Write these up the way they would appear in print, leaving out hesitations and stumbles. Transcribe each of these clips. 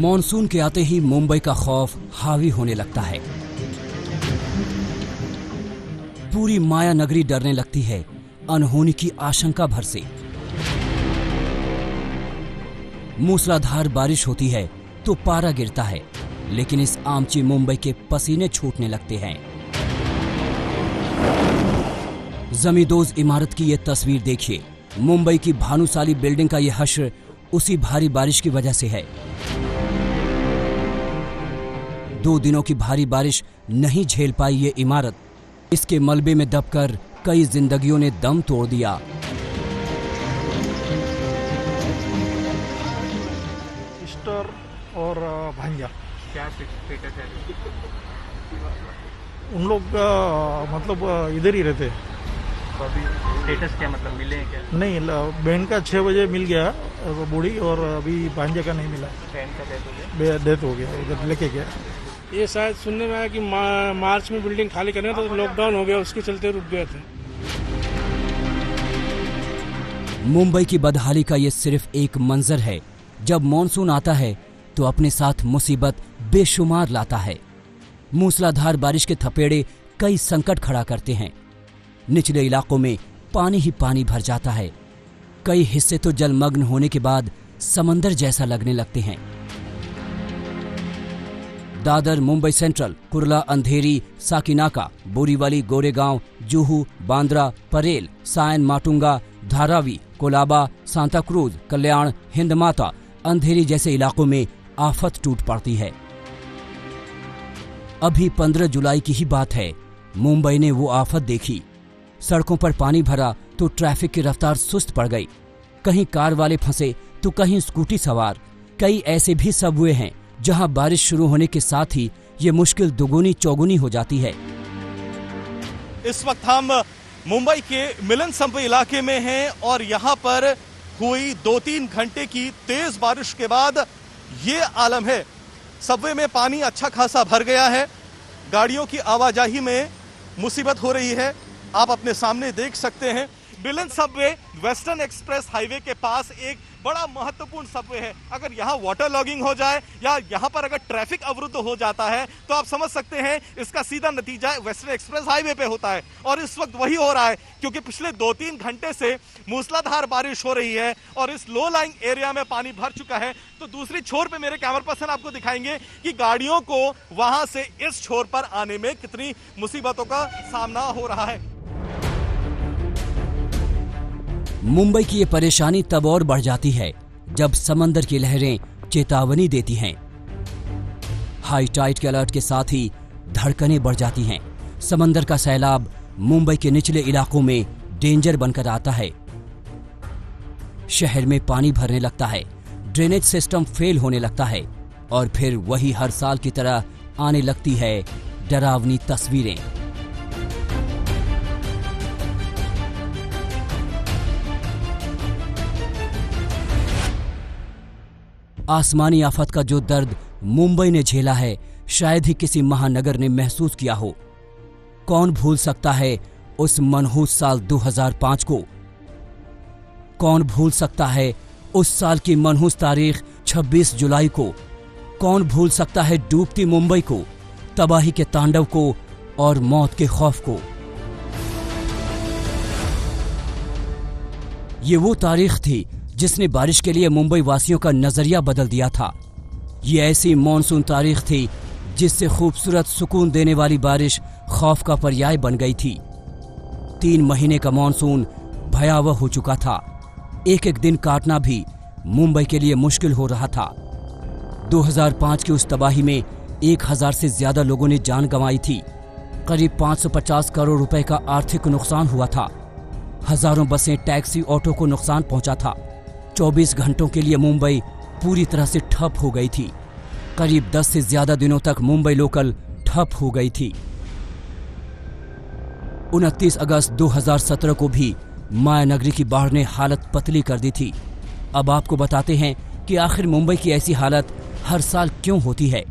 Monsoon के आते ही मुंबई का खौफ हावी होने लगता है। पूरी माया नगरी डरने लगती है अनहोनी की आशंका भर से। मूसलाधार बारिश होती है तो पारा गिरता है, लेकिन इस आमची मुंबई के पसीने छूटने लगते हैं। जमींदोज इमारत की ये तस्वीर देखिए। मुंबई की भानुशाली बिल्डिंग का ये हश्र उसी भारी बारिश की वजह से है। 2 दिनों की भारी बारिश नहीं झेल पाई ये इमारत। इसके मलबे में दबकर कई जिंदगियों ने दम तोड़ दिया। सिस्टर और भांजा क्या स्टेटस है? उन लोग मतलब इधर ही रहते। तो अभी स्टेटस क्या, मतलब मिले हैं क्या? नहीं, बहन का 6 बजे मिल गया बूढ़ी, और अभी भांजे का नहीं मिला। बहन का डेथ हो गया? डेथ हो गया, उधर लेके गया। ये शायद सुनने में आया कि मार्च में बिल्डिंग खाली करने तो लॉकडाउन हो गया, उसके चलते रुक गए थे। मुंबई की बदहाली का ये सिर्फ एक मंजर है। जब मॉनसून आता है तो अपने साथ मुसीबत बेशुमार लाता है। मूसलाधार बारिश के थपेड़े कई संकट खड़ा करते हैं। निचले इलाकों में पानी ही पानी भर जाता है। कई हिस्से तो जलमग्न होने के बाद समंदर जैसा लगने लगते हैं। दादर, मुंबई सेंट्रल, कुर्ला, अंधेरी, साकिनाका, बोरीवली, गोरेगांव, जुहू, बांद्रा, परेल, सायन, माटुंगा, धारावी, कोलाबा, सांता क्रूज, कल्याण, हिंदमाता, अंधेरी जैसे इलाकों में आफत टूट पड़ती है। अभी 15 जुलाई की ही बात है। मुंबई ने वो आफत देखी। सड़कों पर पानी भरा तो ट्रैफिक की रफ्तार सुस्त पड़ गई। कहीं कार वाले फंसे तो कहीं स्कूटी सवार। कई ऐसे भी सबवे हैं जहां बारिश शुरू होने के साथ ही ये मुश्किल दुगुनी चौगुनी हो जाती है। इस वक्त हम मुंबई के मिलन सबवे इलाके में हैं और यहां पर हुई 2-3 घंटे की तेज बारिश के बाद ये आलम है। सबवे में पानी अच्छा खासा भर गया है। गाड़ियों की आवाजाही में मुसीबत हो रही है। आप अपने सामने देख सकते हैं मिलन सबवे वेस्टर्न एक्सप्रेस हाईवे के पास एक बड़ा महत्वपूर्ण सबवे है। अगर यहाँ वाटर लॉगिंग हो जाए या यहाँ पर अगर ट्रैफिक अवरुद्ध हो जाता है तो आप समझ सकते हैं इसका सीधा नतीजा वेस्टर्न एक्सप्रेस हाईवे पे होता है। और इस वक्त वही हो रहा है, क्योंकि पिछले 2-3 घंटे से मूसलाधार बारिश हो रही है और इस लो लाइंग एरिया में पानी भर चुका है। तो दूसरी छोर पे मेरे कैमरा पर्सन आपको दिखाएंगे कि गाड़ियों को वहां से इस छोर पर आने में कितनी मुसीबतों का सामना हो रहा है। मुंबई की ये परेशानी तब और बढ़ जाती है जब समंदर की लहरें चेतावनी देती हैं। हाई टाइड के अलर्ट के साथ ही धड़कनें बढ़ जाती हैं। समंदर का सैलाब मुंबई के निचले इलाकों में डेंजर बनकर आता है। शहर में पानी भरने लगता है, ड्रेनेज सिस्टम फेल होने लगता है और फिर वही हर साल की तरह आने लगती है डरावनी तस्वीरें। आसमानी आफत का जो दर्द मुंबई ने झेला है, शायद ही किसी महानगर ने महसूस किया हो। कौन भूल सकता है उस मनहूस साल 2005 को? कौन भूल सकता है उस साल की मनहूस तारीख 26 जुलाई को? कौन भूल सकता है डूबती मुंबई को, तबाही के तांडव को और मौत के खौफ को? ये वो तारीख थी जिसने बारिश के लिए मुंबई वासियों का नजरिया बदल दिया था। ये ऐसी मॉनसून तारीख थी जिससे खूबसूरत सुकून देने वाली बारिश खौफ का पर्याय बन गई थी। 3 महीने का मॉनसून भयावह हो चुका था। एक एक दिन काटना भी मुंबई के लिए मुश्किल हो रहा था। 2005 की उस तबाही में 1000 से ज्यादा लोगों ने जान गंवाई थी। करीब 550 करोड़ रुपए का आर्थिक नुकसान हुआ था। हजारों बसें, टैक्सी, ऑटो को नुकसान पहुंचा था। 24 घंटों के लिए मुंबई पूरी तरह से ठप हो गई थी। करीब 10 से ज्यादा दिनों तक मुंबई लोकल ठप हो गई थी। 29 अगस्त 2017 को भी माया नगरी की बाढ़ ने हालत पतली कर दी थी। अब आपको बताते हैं कि आखिर मुंबई की ऐसी हालत हर साल क्यों होती है।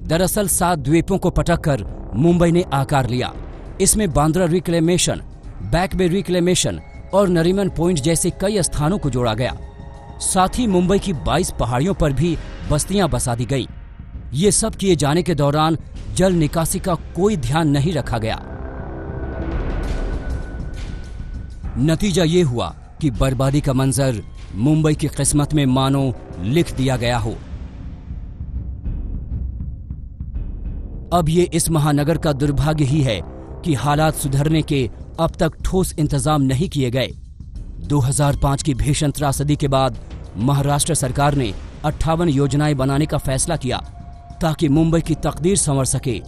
दरअसल 7 द्वीपों को पटककर मुंबई ने आकार लिया। इसमें बांद्रा रिक्लेमेशन, बैक बे रिक्लेमेशन और नरीमन पॉइंट जैसे कई स्थानों को जोड़ा गया। साथ ही मुंबई की 22 पहाड़ियों पर भी बस्तियां बसा दी गई। ये सब किए जाने के दौरान जल निकासी का कोई ध्यान नहीं रखा गया। नतीजा ये हुआ कि बर्बादी का मंजर मुंबई की किस्मत में मानो लिख दिया गया हो। अब ये इस महानगर का दुर्भाग्य ही है कि हालात सुधरने के अब तक ठोस इंतजाम नहीं किए गए। 2005 की भीषण त्रासदी के बाद महाराष्ट्र सरकार ने 58 योजनाएं बनाने का फैसला किया ताकि मुंबई की तकदीर संवर सके,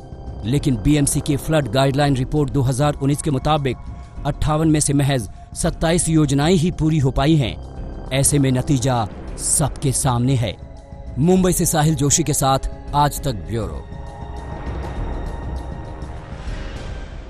लेकिन बीएमसी की फ्लड गाइडलाइन रिपोर्ट 2019 के मुताबिक 58 में से महज 27 योजनाएं ही पूरी हो पाई हैं। ऐसे में नतीजा सबके सामने है। मुंबई से साहिल जोशी के साथ आज तक ब्यूरो।